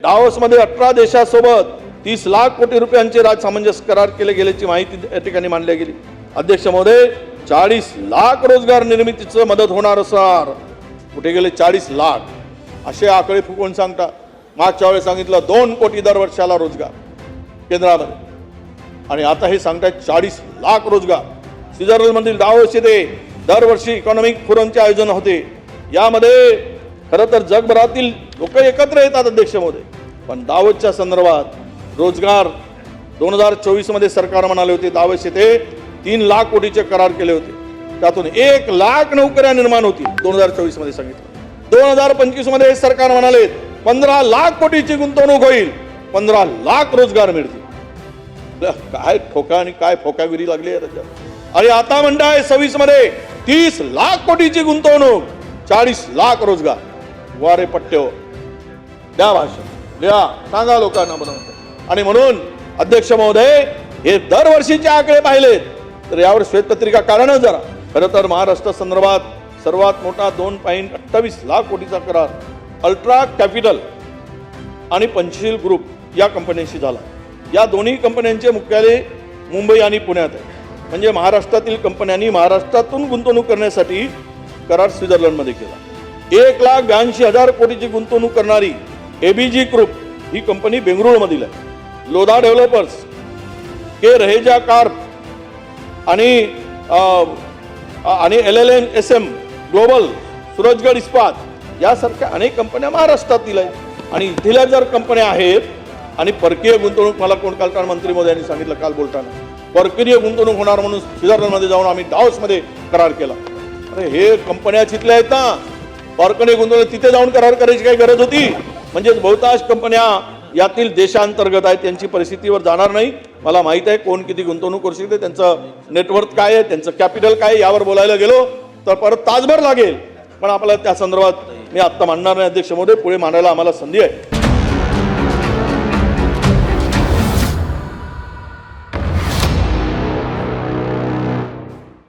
डावोसमध्ये 18 देशांसोबत 30 लाख कोटी रुपयांचे सामंजस्य करार केले गेल्याची माहिती या ठिकाणी मांडली गेली। अध्यक्ष महोदय, 40 लाख रोजगार निर्मितीची मदत होणार असणार कुठे गेले 40 लाख असे आकडे फुकवून सांगतात। मागच्या वेळेस सांगितलं 2 कोटी दर वर्षाला रोजगार केंद्रामध्ये आणि आता हे सांगतात 40 लाख रोजगार। स्वित्झर्लंडमधील डावोस येथे दरवर्षी इकॉनॉमिक फोरमचे आयोजन होते। यामध्ये खरं तर जगभरातील लोक एकत्र येतात अध्यक्ष महोदय, पण दावोसच्या संदर्भात रोजगार 2024 मध्ये सरकार म्हणाले होते दावोस येथे 3 लाख कोटीचे करार केले होते, त्यातून 1 लाख नोकऱ्या निर्माण होतील 2024 मध्ये सांगितलं। 2025 मध्ये सरकार म्हणाले 15 लाख कोटीची गुंतवणूक होईल, 15 लाख रोजगार मिळतील। काय ठोका आणि काय फोकागिरी लागली आहे राज्यात। आणि आता म्हणताय 26 मध्ये 30 लाख कोटीची गुंतवणूक, 40 लाख रोजगार। वारे पट्ट्यो द्या भाषण द्या, सांगा लोकांना बनवून। आणि म्हणून अध्यक्ष महोदय, हे दरवर्षीचे आकडे पाहिलेत तर यावर श्वेतपत्रिका काढणं जरा। खरं तर महाराष्ट्र संदर्भात सर्वात मोठा 2.28 लाख कोटीचा करार अल्ट्रा कॅपिटल आणि पंचशील ग्रुप या कंपन्यांशी झाला। या दोन्ही कंपन्यांचे मुख्यालय मुंबई आणि पुण्यात आहे। म्हणजे महाराष्ट्रातील कंपन्यांनी महाराष्ट्रातून गुंतवणूक करण्यासाठी करार स्वित्झर्लंडमध्ये केला। 1,82,000 कोटीची गुंतवणूक करणारी एबीजी ग्रुप ही कंपनी बेंगळुरूमधील आहे। लोधा डेव्हलपर्स, के रहेजा कार्प आणि LLNSM ग्लोबल, सूरजगड इस्पात यासारख्या अनेक कंपन्या महाराष्ट्रातील आहेत। आणि इथल्या जर कंपन्या आहेत आणि परकीय गुंतवणूक, मला कोण काल मंत्री मोदयांनी सांगितलं काल बोलताना, परकीय गुंतवणूक होणार म्हणून स्वित्झर्लंडमध्ये जाऊन आम्ही डावोसमध्ये करार केला। अरे हे कंपन्या तिथल्या आहेत ना, परकीय गुंतवणूक तिथे जाऊन करार करायची काही गरज होती? म्हणजे बहुतांश कंपन्या यातील देशांतर्गत आहेत, त्यांची परिस्थितीवर जाणार नाही। मला माहित आहे कोण किती गुंतवणूक करू शकते, त्यांचं नेटवर्थ काय आहे, त्यांचं कॅपिटल काय आहे, यावर बोलायला गेलो तर परत तासभर लागेल। पण आपल्याला त्या संदर्भात मी आत्ता मांडणार नाही अध्यक्ष महोदय, पुढे मांडायला आम्हाला संधी आहे।